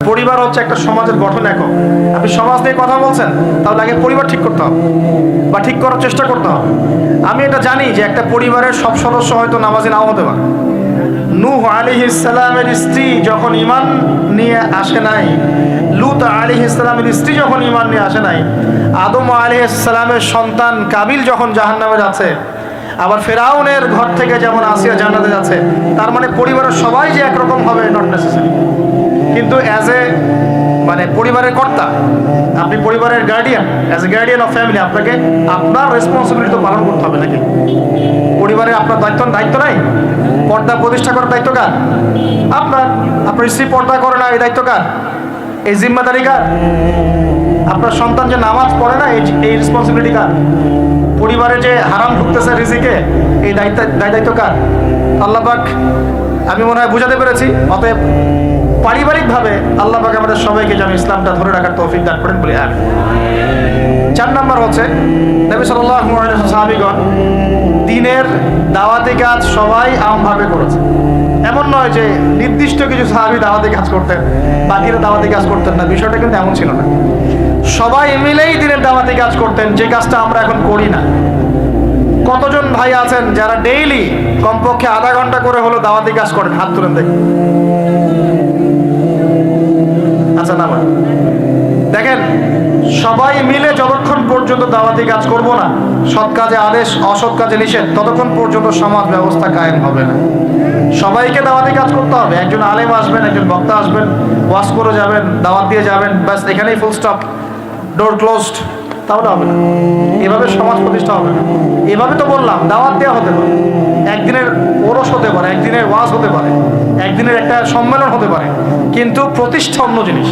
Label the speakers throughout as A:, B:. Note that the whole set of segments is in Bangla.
A: পরিবার হচ্ছে একটা সমাজের গঠন একক। আপনি সমাজ নিয়ে কথা বলছেন, তাহলে আগে পরিবার ঠিক করতে হবে বা ঠিক করার চেষ্টা করতে হবে। আমি এটা জানি যে একটা পরিবারের সব সদস্য হয়তো নামাজি নাও হতে পারে। নূহ আলাইহিস সালামের স্ত্রী যখন ঈমান নিয়ে আসে নাই, লূত আলাইহিস সালামের স্ত্রী যখন ঈমান নিয়ে আসে নাই, আদম আলাইহিস সালামের সন্তান কাবিল যখন জাহান্নামে যাচ্ছে, আবার ফেরাউনের ঘর থেকে যেমন আসিয়া জান্নাতে যাচ্ছে, তার মানে পরিবারের সবাই যে একরকম হবে নট নেসেসারি। কিন্তু অ্যাজ এ পরিবারের কর্তা, আপনি পরিবারের guardian, as a guardian of family, আপনাকে আপনার রেসপন্সিবিলিটি তো পালন করতে হবে নাকি? পরিবারে আপনার দায়িত্ব নাই? পর্দা প্রতিষ্ঠা করার দায়িত্ব কার? আপনার স্ত্রী পর্দা করে না, এই দায়িত্ব কার? এই জিম্মাদারি কার? আপনার সন্তান যে নামাজ পড়ে না, এই রেসপন্সিবিলিটি কার? পরিবারে যে হারাম ঢুকতেছে রিজিকে, এই দায়িত্ব কার? আল্লাহ পাক, আমি মনে হয় বুঝাতে পেরেছি। অতএব পারিবারিকভাবে আল্লাহ পাক আমাদের সবাইকে যেন ইসলামটা ধরে রাখার তৌফিক দান করেন বলে। 4 নাম্বার হচ্ছে নবী সাল্লাল্লাহু আলাইহি ওয়াসাল্লাম সাহাবীগণ দ্বীনের দাওয়াতি কাজ সবাই আমভাবে করেছে। এমন নয় যে নির্দিষ্ট কিছু সাহাবী দাওয়াতি কাজ করতেন, বাকিরা দাওয়াতি কাজ করতেন না, বিষয়টা কিন্তু এমন ছিল না। সবাই মিলেই দ্বীনের দাওয়াতি কাজ করতেন, যে কাজটা আমরা এখন করি না। কতজন ভাই আছেন যারা ডেইলি কমপক্ষে আধা ঘন্টা করে হলো দাওয়াতি কাজ করেন? হাত তুলেন দেখি। আচ্ছা, না দেখেন, সবাই মিলে যতক্ষণ পর্যন্ত দাওয়াতি কাজ করব না, সৎ কাজে আদেশ অসৎ কাজে নিষেধ, ততক্ষণ পর্যন্ত সমাজ ব্যবস্থা কায়েম হবে না। সবাইকে দাওয়াতি কাজ করতে হবে। একজন আলেম আসবেন, একজন বক্তা আসবেন, ওয়াজ করে যাবেন, দাওয়াত দিয়ে যাবেন, ব্যাস এখানেই ফুল স্টপ, ডোর ক্লোজড, তাহলে হবে না। এভাবে সমাজ প্রতিষ্ঠা হবে না। এভাবে তো বললাম, দাওয়াত দেওয়া হতে পারে, একদিনের ওরস হতে পারে, একদিনের ওয়াজ হতে পারে, একদিনের একটা সম্মেলন হতে পারে, কিন্তু প্রতিষ্ঠা অন্য জিনিস।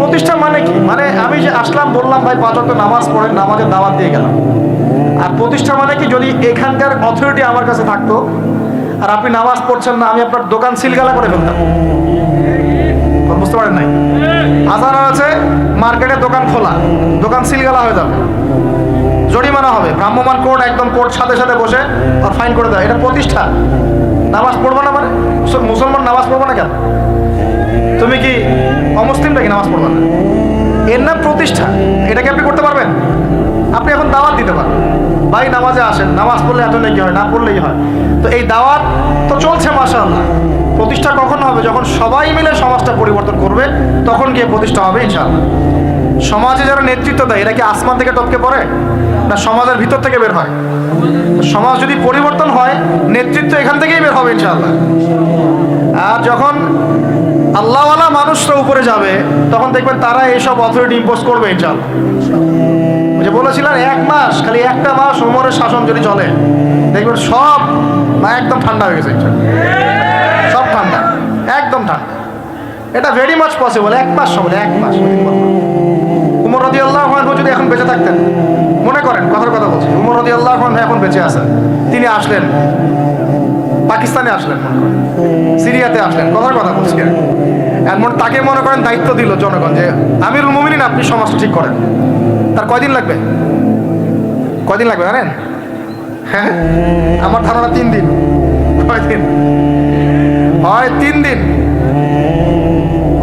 A: প্রতিষ্ঠা মানে কি? মানে আমি যে আসলাম, বললাম ভাই 5 ওয়াক্ত নামাজ পড়েন, নামাজের দাওয়াত দিয়ে গেলাম। আর প্রতিষ্ঠা মানে কি? যদি এখানকার অথরিটি আমার কাছে থাকতো আর আপনি নামাজ পড়ছেন না, আমি আপনার দোকান সিলগালা করে ফেলতাম। বুঝতে পারেন নাই? আজান আছে, মার্কেটে দোকান খোলা, দোকান সিলগালা হয়ে যাবে, জরিমানা হবে, ভ্রাম্যমাণ কোর্ট একদম কোর্ট সাথে সাথে বসে আর ফাইন করে দেয়। এটা প্রতিষ্ঠা। নামাজ পড়বো না মানে? মুসলমান নামাজ পড়বো না কেন? তুমি কি অমুসলিম নাকি নামাজ পড়বো না? এর নাম প্রতিষ্ঠা। এটাকে আপনি করতে পারবেন? আপনি এখন দাওয়াত দিতে পারেন, ভাই নামাজে আসেন, নামাজ পড়লে এত নাকি হয়, না পড়লেই হয়। তো এই দাওয়াত তো চলছে মাশাআল্লাহ। প্রতিষ্ঠা কখন হবে? যখন সবাই মিলে সমাজটা পরিবর্তন করবে, তখন গিয়ে প্রতিষ্ঠা হবে ইনশাআল্লাহ। সমাজে যারা নেতৃত্ব দেয়, এরা কি আসমান থেকে টপকে পড়ে, না সমাজের ভিতর থেকে বের হয়? সমাজ যদি পরিবর্তন হয়, নেতৃত্ব এখান থেকেই বের হবে ইনশাআল্লাহ। আর যখন আল্লাহওয়ালা মানুষরা উপরে যাবে, তখন দেখবেন তারা এইসব অথরিটি ইম্পোজ করবে ইনশাআল্লাহ। যে বলেছিলেন 1 মাস, খালি একটা মাস ওমরের শাসন যদি চলে, দেখবেন সব একদম ঠান্ডা হয়ে গেছে ইনশাআল্লাহ। সব ঠান্ডা, একদম ঠান্ডা। এটা ভেরি মাচ পসিবল। 1 মাস সময়, 1 মাস। উমর রাদিয়াল্লাহু আনহু যদি এখন বেঁচে থাকতেন, মনে করেন কথার কথা বলছি, উমর রাদিয়াল্লাহু আনহু এখন বেঁচে আছেন, তিনি আসলেন পাকিস্তানে, আসলেন মনে করেন, সিরিয়াতে আসলেন, কথার কথা বলছি। এমন তাকে মনে করেন দায়িত্ব দিল জনগণ যে আমিরুল মুমিনিন, আপনি সমাজ ঠিক করেন। তার কয়দিন লাগবে? কয়দিন লাগবে জানেন? হ্যাঁ, আমার ধারণা 3 দিন। কয়দিন হয়? 3 দিন।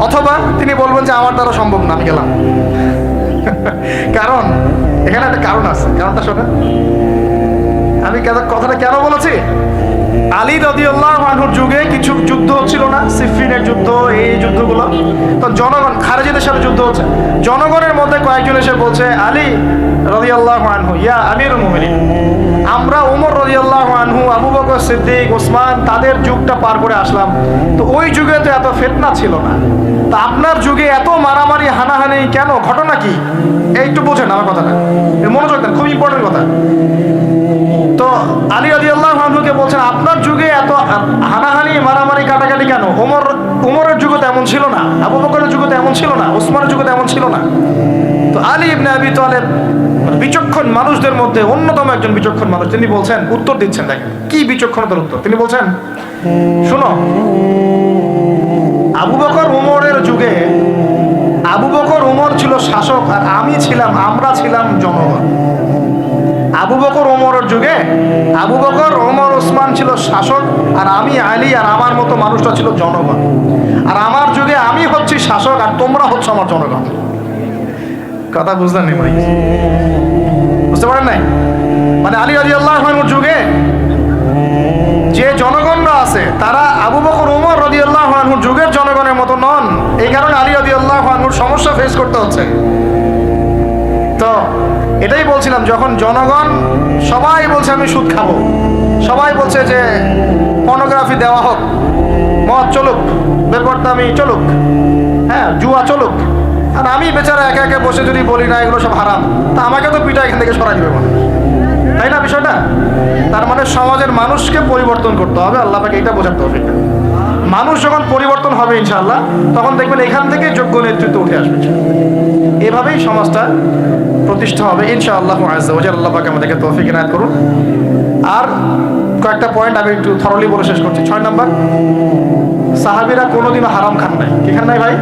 A: অথবা তিনি বলবেন যে আমার দ্বারা সম্ভব না, আমি গেলাম। কারণ এখানে একটা কারণ আছে, কারণটা শোনেন। আমি কথাটা কেন বলেছি? আলী রাদিয়াল্লাহু আনহুর যুগে কিছু যুদ্ধ হচ্ছিল না, সিফিনের যুদ্ধ, এই যুদ্ধগুলো। তো জনগণ, খারেজিদের সাথে যুদ্ধ হচ্ছে, জনগণের মধ্যে কয়েকজন এসে বলছে, আলী রাদিয়াল্লাহু আনহু, ইয়া আমিরুল মুমিনিন, আমরা ওমর রাদিয়াল্লাহু আনহু, আবু বকর সিদ্দিক, ওসমান, তাদের যুগটা পার করে আসলাম, তো ওই যুগে তো এত ফিতনা ছিল না, তা আপনার যুগে এত মারামারি হানাহানি কেন? ঘটনা কি? একটু বোঝেন আমার কথাটা, মনোযোগ দেন, খুব ইম্পর্টেন্ট কথা। তো আলী রাদিয়াল্লাহু আনহুকে বলছেন, আপনার যুগে এত হানাহানি মারামারি কাটাকাটি কেন? ওমরের যুগে তো এমন ছিল না, আবু বকরের যুগে তো এমন ছিল না, ওসমানের যুগে তো এমন ছিল না। তো আলী ইবনে আবি তালেব বিচক্ষণ মানুষদের মধ্যে অন্যতম একজন বিচক্ষণ মানুষ, তিনি বলছেন, উত্তর দিচ্ছেন, দেখেন কি বিচক্ষণতার উত্তর। তিনি বলছেন, শোনো, আবু বকর ওমরের যুগে আবু বকর ওমর ছিল শাসক, আর আমরা ছিলাম জনগণ। আবু বকর ওমরের যুগে আবু বকর, ওমর, ওসমান ছিল শাসক, আর আমি আলী আর আমার মতো মানুষটা ছিল জনগণ। আর আমার যুগে আমি হচ্ছি শাসক আর তোমরা হচ্ছে আমার জনগণ। কথা বুঝলেন নি ভাই? বুঝতে পারেন নাই? মানে আলী রাদিয়াল্লাহু আনহুর যুগে যে জনগণরা আছে তারা আবু বকর ওমর রাদিয়াল্লাহু আনহুর যুগের জনগণের মতো নন। এই কারণে আলী রাদিয়াল্লাহু আনহুর সমস্যা ফেস করতে হচ্ছে। তো এটাই বলছিলাম, যখন জনগণ সবাই বলছে আমি সুদ খাবো, সবাই বলছে যে পর্নোগ্রাফি দেওয়া হোক, মদ চলুক, বেপরদামি চলুক, হ্যাঁ জুয়া চলুক, আর আমি বেচারা একা একা বসে যদি বলি না এগুলো সব হারাম, তা আমাকে তো পিঠা এখান থেকে সরাই দিবে মানুষ, তাই না বিষয়টা? তার মানে সমাজের মানুষকে পরিবর্তন করতে হবে, আল্লাহ পাকে এটা বোঝাতে হবে। মানুষ যখন পরিবর্তন হবে ইনশাআল্লাহ, তখন দেখবেন এখান থেকে যোগ্য নেতৃত্ব উঠে আসবে। এভাবেই সমাজটা প্রতিষ্ঠা হবে ইনশাআল্লাহ আযজা ওয়া জাল্লা। আল্লাহ পাক আমাদেরকে তৌফিক ইনায়াত করুন। আর কয়েকটা পয়েন্ট আমি একটু থরলি বলে শেষ করছি। 6 নাম্বার, সাহাবীরা কোনোদিনও হারাম খান নাই। কি খান নাই ভাই?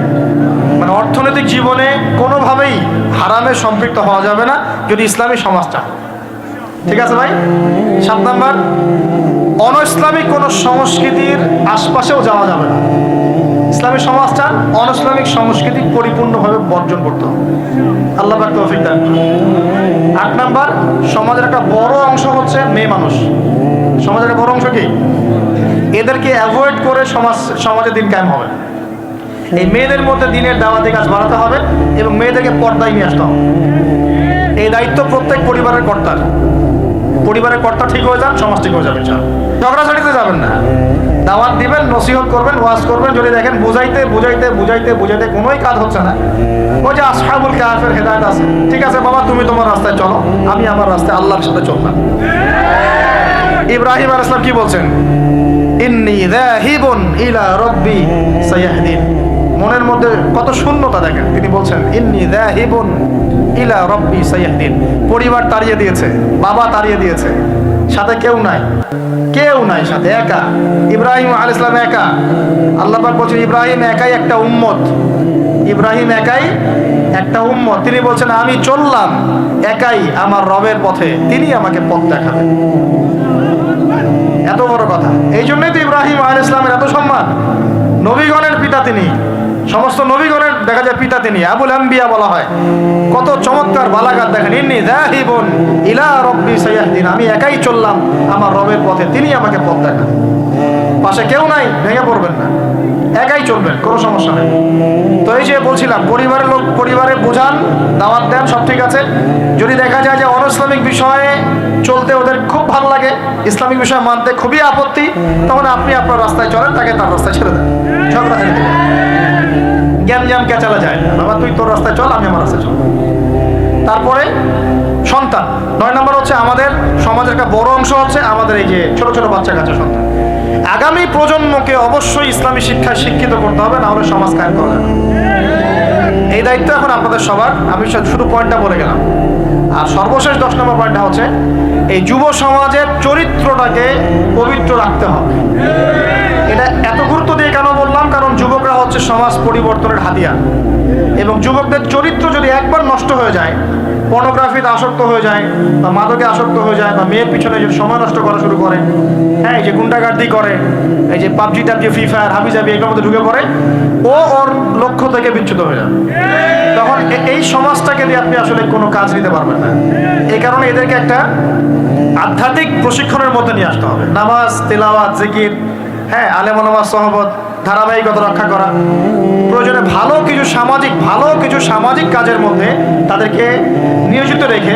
A: মানে অর্থনৈতিক জীবনে কোনোভাবেই হারামে সম্পৃক্ত হওয়া যাবে না যদি ইসলামী সমাজটা, ঠিক আছে ভাই? 7 নাম্বার, অন ইসলামিক কোনো সংস্কৃতির আশপাশেও যাওয়া যাবে না। ইসলামী সমাজটা অন ইসলামিক সংস্কৃতি পরিপূর্ণভাবে বর্জন করতে হবে। আল্লাহ পাক তৌফিক দান করুন। 8 নাম্বার, সমাজের একটা বড় অংশ হচ্ছে মেয়ে মানুষ। সমাজের একটা বড় অংশ কি? এদেরকে অ্যাভয়েড করে সমাজে দিন কায়েম হবে। এই মেয়েদের মধ্যে দিনের দাওয়াতি কাজ বাড়াতে হবে এবং মেয়েদেরকে পর্দায় নিয়ে আসতে হবে। এই দায়িত্ব প্রত্যেক পরিবারের কর্তার। পরিবারের কর্তা ঠিক হয়ে যান, সমাজ ঠিক হয়ে যাবে। ঝগড়াঝাড়িতে যাবেন না, দাওয়াত দিবেন, নসিহত করবেন, ওয়াজ করবেন। যদি দেখেন বুঝাইতে বুঝাইতে বুঝাইতে বুঝাইতে কোনোই কাজ হচ্ছে না, ওই যে আসহাবুল কাহফের হেদায়েত আছে, ঠিক আছে বাবা তুমি তোমার রাস্তায় চলো, আমি আমার রাস্তায় আল্লাহর সাথে চললাম। ইব্রাহিম আলাইহিস সালাম কি বলছেন? ইন্নী যাহিবুন ইলা রাব্বি সায়াহদিন। মনের মধ্যে কত শূন্যতা দেখেন, তিনি বলছেন ইন্নী যাহিবুন ইলা রাব্বি সায়াহদিন। পরিবার তাড়িয়ে দিয়েছে, বাবা তাড়িয়ে দিয়েছে, সাথে কেউ নাই, কেউ নাই সাথে, একা। ইব্রাহিম আলাইহিস সালাম একা। আল্লাহ পাক বলছেন ইব্রাহিম একাই একটা উম্মত, ইব্রাহিম একাই একটা উম্মত। তিনি বলছেন আমি চললাম একাই আমার রবের পথে, তিনি আমাকে পথ দেখাবেন। এত বড় কথা। এই জন্যই তো ইব্রাহিম আলাইহিস সালামের এত সম্মান। নবীগণের পিতা তিনি, সমস্ত নবীগণের দেখা যায় পিতা তিনি, আবুল আম্বিয়া বলা হয়। কত চমৎকার বালাগাত দেখেন। ইন্নী যাহিবুন ইলা রাব্বি সায়াহদিন, আমি একাই চললাম আমার রবের পথে, তিনি আমাকে পথ দেখান। পাশে কেউ নাই, ভেঙে পড়বেন না, একাই চলবেন, কোনো সমস্যা নেই। তো এই যে বলছিলাম, পরিবারের লোক পরিবারে বোঝান, দাওয়াত দেন, সব ঠিক আছে। যদি দেখা যায় যে অন ইসলামিক বিষয়ে চলতে ওদের খুব ভালো লাগে, ইসলামিক বিষয় মানতে খুবই আপত্তি, তখন আপনি আপনার রাস্তায় চলেন, তাকে তার রাস্তায় ছেড়ে দেন। ঝগড়া ছেড়ে দেবেন, জ্ঞান কেচালা যায় না। বাবা তুই তোর রাস্তায় চল, আমি আমার রাস্তায় চল। তারপরে সন্তান। 9 নম্বর হচ্ছে আমাদের সমাজের একটা বড় অংশ হচ্ছে আমাদের এই যে ছোট ছোট বাচ্চা কাচ্চা সন্তান। আগামী প্রজন্মকে অবশ্যই ইসলামী শিক্ষায় শিক্ষিত করতে হবে, না হলে সমাজ কায়েম করা যাবে না। এই দায়িত্ব এখন আপনাদের সবার। আমি শুধু পয়েন্টটা বলে গেলাম। আর সর্বশেষ 10 নম্বর পয়েন্টটা হচ্ছে এই যুব সমাজের চরিত্রটাকে পবিত্র রাখতে হবে। এটা এত গুরুত্ব দিয়ে কেন বললাম? কারণ যুবকরা হচ্ছে সমাজ পরিবর্তনের হাতিয়ার, এবং যুবকদের চরিত্র যদি একবার নষ্ট হয়ে যায়, পর্নোগ্রাফিতে আসক্ত হয়ে যায় বা মাদকে আসক্ত হয়ে যায় বা মেয়ের পিছনে যদি সময় নষ্ট করা শুরু করে, হ্যাঁ এই যে গুন্ডাগার্দি করে, এই যে পাবজি টাবজি ফ্রি ফায়ার হাবিজাবি এগুলোর মধ্যে ঢুকে পড়ে, ও ওর লক্ষ্য থেকে বিচ্যুত হয়ে যায়। তখন এই সমাজটাকে দিয়ে আপনি আসলে কোনো কাজ নিতে পারবেন না। এই কারণে এদেরকে একটা আধ্যাত্মিক প্রশিক্ষণের মধ্যে নিয়ে আসতে হবে। নামাজ, তিলাওয়াত, জিকির, হ্যাঁ আলেম ওলামা সোহবত, ধারাবাহিকতা রক্ষা করা, প্রয়োজনে ভালো কিছু সামাজিক কাজের মধ্যে তাদেরকে নিয়োজিত রেখে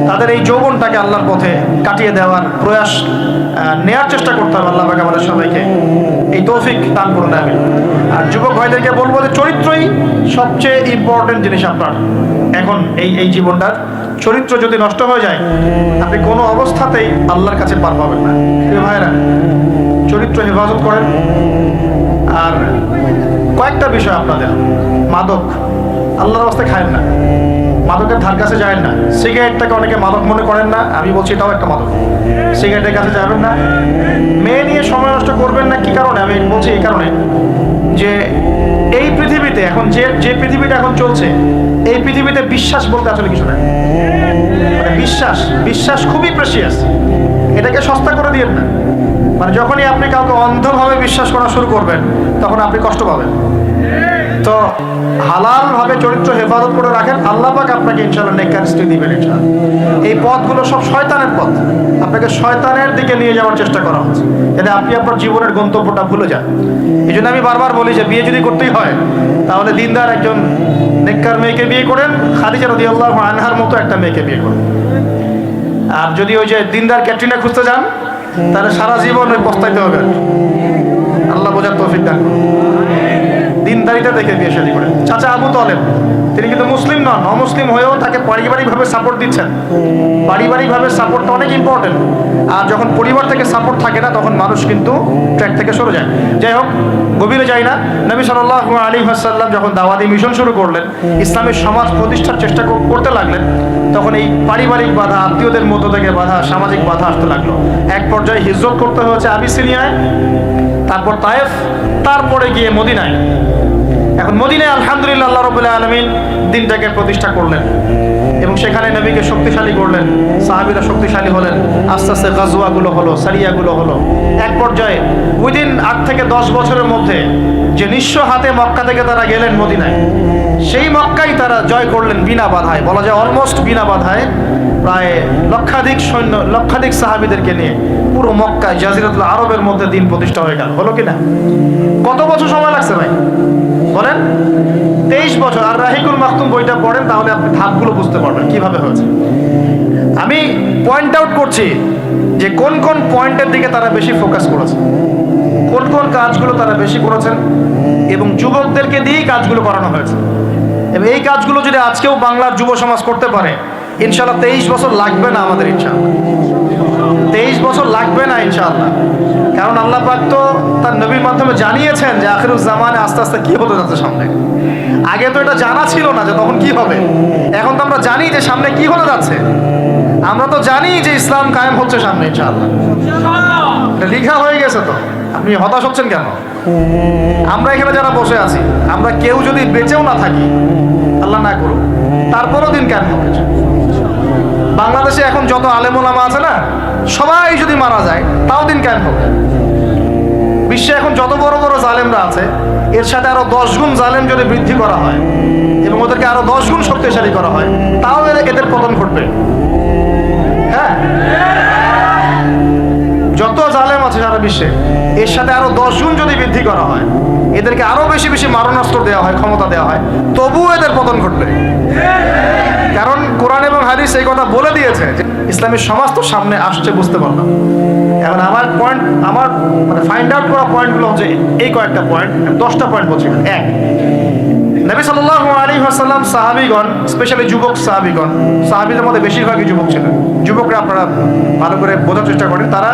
A: তাদের এই যৌবনটাকে আল্লাহর পথে কাটিয়ে দেওয়ার প্রয়াস নেওয়ার চেষ্টা করতে হবে। আল্লাহ পাক আমাদের সবাইকে এই তৌফিক দান করুন। আমি আর যুবক ভাইদেরকে বলবো যে চরিত্রই সবচেয়ে ইম্পর্টেন্ট জিনিস আপনার এখন এই জীবনটার। চরিত্র যদি নষ্ট হয়ে যায়, আপনি কোনো অবস্থাতেই আল্লাহর কাছে পার পাবেন না। প্রিয় ভাইরা, চরিত্র হেফাজত করেন। আর কয়েকটা বিষয় আপনাদের, মাদক আল্লাহর রাস্তায় খায়েন না, মাদকের ধার কাছে যায় না। সিগারেটটাকে অনেকে মাদক মনে করেন না, আমি বলছি এটাও একটা মাদক। সিগারেটের কাছে যাবেন না। মেয়ে নিয়ে সময় নষ্ট করবেন না। কি কারণে আমি বলছি? এই কারণে যে এই পৃথিবীতে এখন যে পৃথিবীটা এখন চলছে, এই পৃথিবীতে বিশ্বাস বলতে আসলে কিছু নাই। মানে বিশ্বাস খুবই প্রেসিয়াস। এটাকে সস্তা করে দিয়েন না। মানে যখনই আপনি কাউকে অন্ধভাবে বিশ্বাস করা শুরু করবেন তখন আপনি কষ্ট পাবেন। তো হালাল ভাবে চরিত্র হেফাজত করে রাখেন, আল্লাহ পাক আপনাকে ইনশাআল্লাহ নেককার স্ত্রী দিবেন ইনশাআল্লাহ। এই পথগুলো সব শয়তানের পথ, আপনাকে শয়তানের দিকে নিয়ে যাওয়ার চেষ্টা করা হচ্ছে, যাতে আপনি আপনার জীবনের গন্তব্যটা ভুলে যান। এই জন্য আমি বারবার বলি যে বিয়ে যদি করতেই হয় তাহলে দিনদার একজন নেককার মেয়েকে বিয়ে করেন, খাদিজা রাদিয়াল্লাহু আনহার মতো একটা মেয়েকে বিয়ে করেন। আর যদি ওই যে দিনদার ক্যাটরিনা খুঁজতে যান তাহলে সারা জীবন ওই পস্তাইতে হবে। আল্লাহ বোঝার তৌফিক দান করুন। দিনদারিটা দেখে বিয়ে শাদী করেন। চাচা আবু তালেব তিনি কিন্তু মুসলিম নন, অমুসলিম হয়েও তাকে পারিবারিকভাবে সাপোর্ট দিচ্ছেন। পারিবারিকভাবে সাপোর্টটা অনেক ইম্পর্টেন্ট। আর যখন পরিবার থেকে সাপোর্ট থাকে না তখন মানুষ কিন্তু ট্র্যাক থেকে সরে যায়। যাই হোক, গভীরে যাই না। নবী সাল্লাল্লাহু আলাইহি ওয়াসাল্লাম যখন দাওয়াতি মিশন শুরু করলেন, ইসলামের সমাজ প্রতিষ্ঠার চেষ্টা করতে লাগলেন, তখন এই পারিবারিক বাধা, আত্মীয়দের মধ্য থেকে বাধা, সামাজিক বাধা আসতে লাগলো। এক পর্যায়ে হিজরত করতে হয়েছে আবিসিনিয়ায়, তারপর তায়েফ, তারপরে গিয়ে মদিনায়। এখন মদিনায় আলহামদুলিল্লাহ আল্লাহ রাব্বুল আলামিন দিনটাকে প্রতিষ্ঠা করলেন এবং সেখানে নবীকে শক্তিশালী করলেন, সাহাবীরা শক্তিশালী হলেন। আস্তে আস্তে গাজওয়াগুলো হলো, সারিয়াগুলো হলো। এক পর্যায়ে উইদিন 8 থেকে 10 বছরের মধ্যে যে নিঃস্ব হাতে মক্কা থেকে তারা গেলেন মদিনায়, সেই মক্কাই তারা জয় করলেন বিনা বাধায়, বলা যায় অলমোস্ট বিনা বাধায়। প্রায় লক্ষাধিক সৈন্য, লক্ষাধিক সাহাবীদেরকে নিয়ে পুরো মক্কায়, জাজিরাতুল আরবের মধ্যে দিন প্রতিষ্ঠা হয়ে গেল। হলো কিনা? কত বছর সময় লাগছে ভাই বলেন? 23 বছর। আর রাহিকুল মাকতুম বইটা পড়েন তাহলে আপনি ধাপগুলো বুঝতে পারবেন কিভাবে হয়েছে। আমি পয়েন্ট আউট করছি যে কোন কোন পয়েন্টের দিকে তারা বেশি ফোকাস করেছে, কোন কোন কাজগুলো তারা বেশি করেছেন, এবং যুবকদেরকে দিয়েই কাজগুলো করানো হয়েছে। এবং এই কাজগুলো যদি আজকেও বাংলার যুব সমাজ করতে পারে, ইনশাআল্লাহ 23 বছর লাগবে না আমাদের, ইনশাআল্লাহ 23 বছর লাগবে না ইনশাআল্লাহ। কারণ আল্লাহ পাক তো তার নবীর মাধ্যমে জানিয়েছেন যে আখিরুজ জামানে আস্তে আস্তে কি হতে যাচ্ছে সামনে। আগে তো এটা জানা ছিল না যে তখন কি হবে, এখন তো আমরা জানি যে সামনে কি হতে যাচ্ছে। আমরা তো জানি যে ইসলাম কায়েম হচ্ছে সামনে ইনশাআল্লাহ, এটা লেখা হয়ে গেছে। তো আপনি হতাশ হচ্ছেন কেন? আমরা এখানে যারা বসে আছি, আমরা কেউ যদি বেঁচেও না থাকি, আল্লাহ না করুক, তারপরও দিন কেন হবে। বাংলাদেশে এখন যত আলেম ওলামা আছে না, সবাই যদি মারা যায় তাও দিন কেন হবে। বিশ্বে এখন যত বড় বড় জালেমরা আছে, এর সাথে আরো 10 গুণ জালেম যদি বৃদ্ধি করা হয় এবং ওদেরকে আরো 10 গুণ শক্তিশালী করা হয়, তাও এদের পতন ঘটবে। হ্যাঁ, যত জালেম আছে সারা বিশ্বে, এর সাথে আরো 10 গুণ যদি বৃদ্ধি করা হয়, এদেরকে আরো বেশি বেশি মারণাস্ত্র দেওয়া হয়, ক্ষমতা দেওয়া হয়, তবুও এদের পতন ঘটবে। কারণ কোরআন এবং হাদিস এই কথা বলে দিয়েছে যে ইসলামী সমাজ তো সামনে আসছে, বুঝতে পারলাম। এখন আমার পয়েন্ট, আমার মানে ফাইন্ড আউট করা পয়েন্টগুলো হচ্ছে এই কয়েকটা পয়েন্ট, 10টা পয়েন্ট বলছি। এক, নবী সাল্লাল্লাহু আলাইহি ওয়াসাল্লাম সাহাবীগণ, স্পেশালি যুবক সাহাবীগণ, সাহাবীদের মধ্যে বেশিরভাগই যুবক ছিলেন। যুবকরা আপনারা ভালো করে বোঝার চেষ্টা করেন, তারা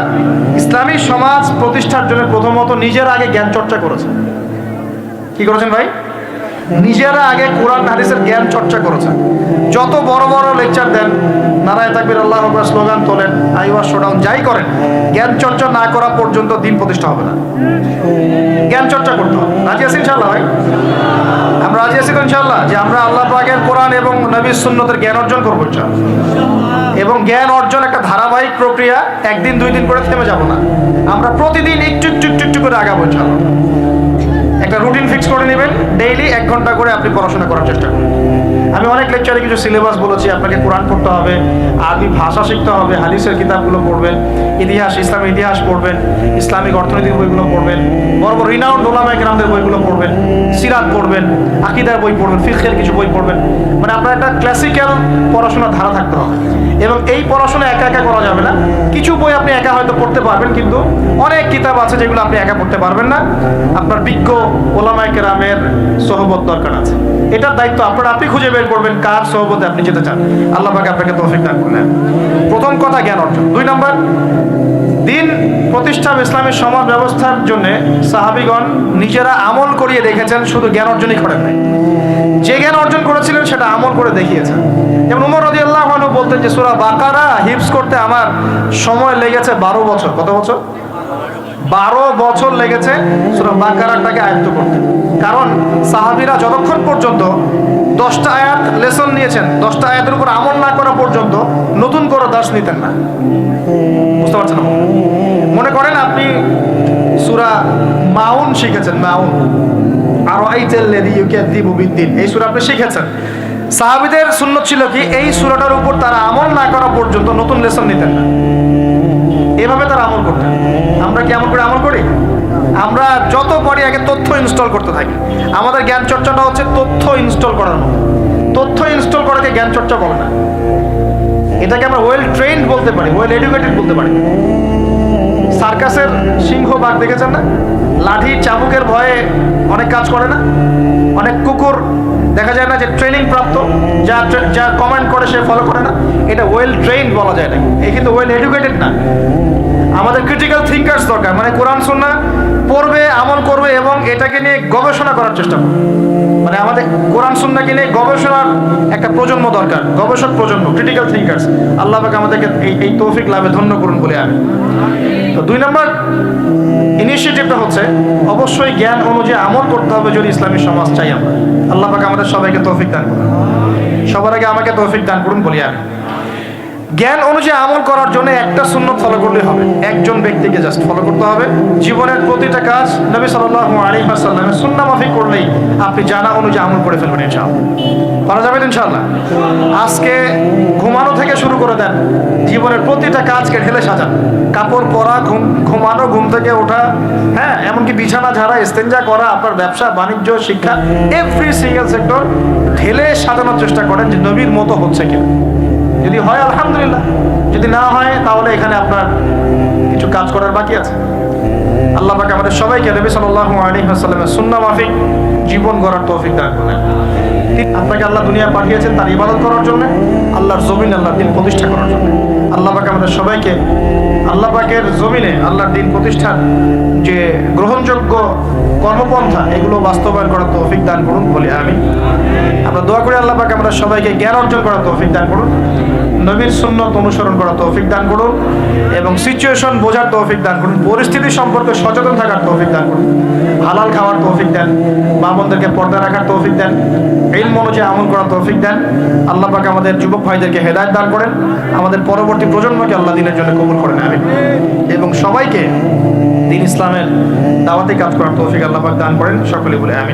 A: ইসলামী সমাজ প্রতিষ্ঠার জন্য প্রথমত নিজের আগে জ্ঞান চর্চা করেছেন। কি করেছেন ভাই? নিজেরা আগে কোরআন হাদিসের জ্ঞান চর্চা করেছেন। যত বড় বড় লেকচার দেন, নারায়ে তাকবীর, আল্লাহু আকবার স্লোগান তোলেন, আইওয়াজ শোডাউন যাই করেন, জ্ঞান চর্চা না করা পর্যন্ত দিন প্রতিষ্ঠা হবে না। জ্ঞান চর্চা করতে হবে। রাজি আছি ইনশাআল্লাহ ভাই? আমরা রাজি আছি ইনশাআল্লাহ যে আমরা আল্লাহ পাকের কোরআন এবং নবীর সুন্নতের জ্ঞান অর্জন করবো ইনশাআল্লাহ। এবং জ্ঞান অর্জন একটা ধারাবাহিক প্রক্রিয়া, একদিন 2 দিন করে থেমে যাব না। আমরা প্রতিদিন একটু একটু একটু একটু করে আগাবো ইনশাআল্লাহ। একটা রুটিন ফিক্স করে নেবেন, ডেইলি 1 ঘন্টা করে আপনি পড়াশোনা করার চেষ্টা করুন। আমি অনেক লেকচারে কিছু সিলেবাস বলেছি, আপনাকে কোরআন পড়তে হবে, আরবি ভাষা শিখতে হবে, হাদিসের কিতাবগুলো পড়বেন, ইতিহাস, ইসলামের ইতিহাস পড়বেন, ইসলামিক অর্থনৈতিক বইগুলো পড়বেন, বড় বড় রিনাউন্ড ওলামায়ে কেরামদের বইগুলো পড়বেন, সিরাত পড়বেন, আকীদার বই পড়বেন, ফিকহের কিছু বই পড়বেন। মানে আপনার একটা ক্লাসিক্যাল পড়াশোনার ধারা থাকতে হবে। এবং এই পড়াশোনা একা একা করা যাবে না। কিছু বই আপনি একা হয়তো পড়তে পারবেন, কিন্তু অনেক কিতাব আছে যেগুলো আপনি একা পড়তে পারবেন না। আপনার বিজ্ঞ ওলামায়ে কেরামের সোহবত দরকার আছে। এটার দায়িত্ব আপনার, আপনি খুঁজে বের করবেন কার সোহবতে আপনি যেতে চান। আল্লাহ পাক আপনাকে তৌফিক দান করলেন। প্রথম কথা জ্ঞান অর্জন। 2 নম্বর, দিন প্রতিষ্ঠা ইসলামের সমাজ ব্যবস্থার জন্য সাহাবীগণ নিজেরা আমল করিয়ে দেখেছেন, শুধু জ্ঞান অর্জনই করেন নাই। যে জ্ঞান অর্জন করেছিলেন সেটা আমল করে দেখিয়েছেন। যেমন ওমর রাদিয়াল্লাহু আনহু বলতেন যে সূরা বাকারা হিফজ করতে আমার সময় লেগেছে 12 বছর। কত বছর? 12 বছর লেগেছে সূরা বাকারাটাকে আয়ত্ত করতে। কারণ সাহাবীরা যতক্ষণ পর্যন্ত 10টা আয়াত লেসন নিয়েছেন, 10টা আয়াতের উপর আমল না করা পর্যন্ত নতুন করে দাস নিতেন না। বুঝতে পারছেন? মনে করেন আপনি সূরা মাউন শিখেছেন, মাউন আর আইতাল্লাযী ইউকাযযিবু বিদ্দিন, এই সূরা আপনি শিখেছেন। সাহাবীদের সুন্নাত ছিল কি, এই সূরাটার উপর তারা আমল না করা পর্যন্ত নতুন লেসন নিতেন না, এভাবে তারা আমল করতেন। আমরা কি আমল করে আমল করি? আমরা যত পারি আগে তথ্য ইনস্টল করতে থাকি। আমাদের জ্ঞান চর্চাটা হচ্ছে তথ্য ইনস্টল করার মতো। তথ্য ইনস্টল করাকে জ্ঞান চর্চা বলে না, এটাকে আমরা ওয়েল ট্রেন্ড বলতে পারি, ওয়েল এডুকেটেড বলতে পারি। সার্কাসের সিংহ বাঘ দেখেছেন না? লাঠি চাবুকের ভয়ে অনেক কাজ করে না? অনেক কুকুর দেখা যায় না যে ট্রেনিং প্রাপ্ত, যা কমান্ড করে সে ফলো করে না? এটা ওয়েল ট্রেন্ড বলা যায় না, এই কিন্তু ওয়েল এডুকেটেড না। আমাদের ক্রিটিক্যাল থিঙ্কার্স দরকার, মানে কোরআন সুন্নাহ পড়বে, আমল করবে এবং এটাকে নিয়ে গবেষণা করার চেষ্টা করবে। মানে আমাদের কোরআন সুন্নাহকে নিয়ে গবেষণার একটা প্রজন্ম দরকার, গবেষক প্রজন্ম, ক্রিটিক্যাল থিঙ্কার্স। আল্লাহ পাক আমাদেরকে এই তৌফিক লাভে ধন্য করুন বলে আমি। তো 2 নম্বর ইনিশিয়েটিভটা হচ্ছে অবশ্যই জ্ঞান অনুযায়ী আমল করতে হবে যদি ইসলামী সমাজ চাই আমরা। আল্লাহ পাক আমাদের সবাইকে তৌফিক দান করুন। সবার আগে আমাকে তৌফিক দান করুন বলি আমি। জ্ঞান অনুযায়ী আমল করার জন্য একটা সুন্নাত ফলো করলে হবে, একজন ব্যক্তিকে জাস্ট ফলো করতে হবে। জীবনের প্রতিটা কাজ নবী সাল্লাল্লাহু আলাইহি ওয়াসাল্লামের সুন্নাহ মাফিক করলেই আপনি জানা অনুযায়ী আমল করে ফেলবেন ইনশাআল্লাহ। পারা যাবে ইনশাআল্লাহ। আজকে ঘুমানো থেকে শুরু করে দেন, জীবনের প্রতিটা কাজকে ঢেলে সাজান। কাপড় পরা, ঘুমানো, ঘুম থেকে ওঠা, হ্যাঁ, এমনকি বিছানা ঝাড়া, ইস্তেঞ্জা করা, আপনার ব্যবসা বাণিজ্য, শিক্ষা, এভরি সিঙ্গেল সেক্টর ঢেলে সাজানোর চেষ্টা করেন যে নবীর মতো হচ্ছে কিনা। যদি হয় আলহামদুলিল্লাহ, যদি না হয় তাহলে এখানে আপনার কিছু কাজ করার বাকি আছে। আল্লাহ পাক আমাদের সবাইকে নবী সাল্লাল্লাহু আলাইহি ওয়াসাল্লামের সুন্নাহ মাফিক জীবন গড়ার তৌফিক দান করেন। আপনাকে আল্লাহ দুনিয়া পাঠিয়েছেন তার ইবাদত করার জন্য, আল্লাহর জমিনে আল্লাহর দ্বীন প্রতিষ্ঠা করার জন্য। আল্লাহ পাক আমাদের সবাইকে আল্লাহ পাকের জমিনে আল্লাহর দ্বীন প্রতিষ্ঠার যে গ্রহণযোগ্য কর্মপন্থা এগুলো বাস্তবায়ন করার তৌফিক দান করুন বলে আমি। আমরা দোয়া করি আল্লাহ পাক আমরা সবাইকে জ্ঞান অর্জন করার তৌফিক দান করুন, নবীর সুন্নাত অনুসরণ করার তৌফিক দান করুন এবং সিচুয়েশন বোঝার তৌফিক দান করুন, পরিস্থিতি সম্পর্কে সচেতন থাকার তৌফিক দান করুন, হালাল খাওয়ার তৌফিক দেন, মা বোনদেরকে পর্দা রাখার তৌফিক দেন, ইলম অনুযায়ী আমল করার তৌফিক দেন। আল্লাহ পাক আমাদের যুবক ভাইদেরকে হেদায়েত দান করেন, আমাদের পরবর্তী প্রজন্মকে আল্লাহ দ্বীনের জন্য কবুল করেন আমিন। এবং সবাইকে দ্বীন ইসলামের দাওয়াতে কাজ করার তৌফিক আল্লাহ পাক দান করেন, সকলে বলে আমিন।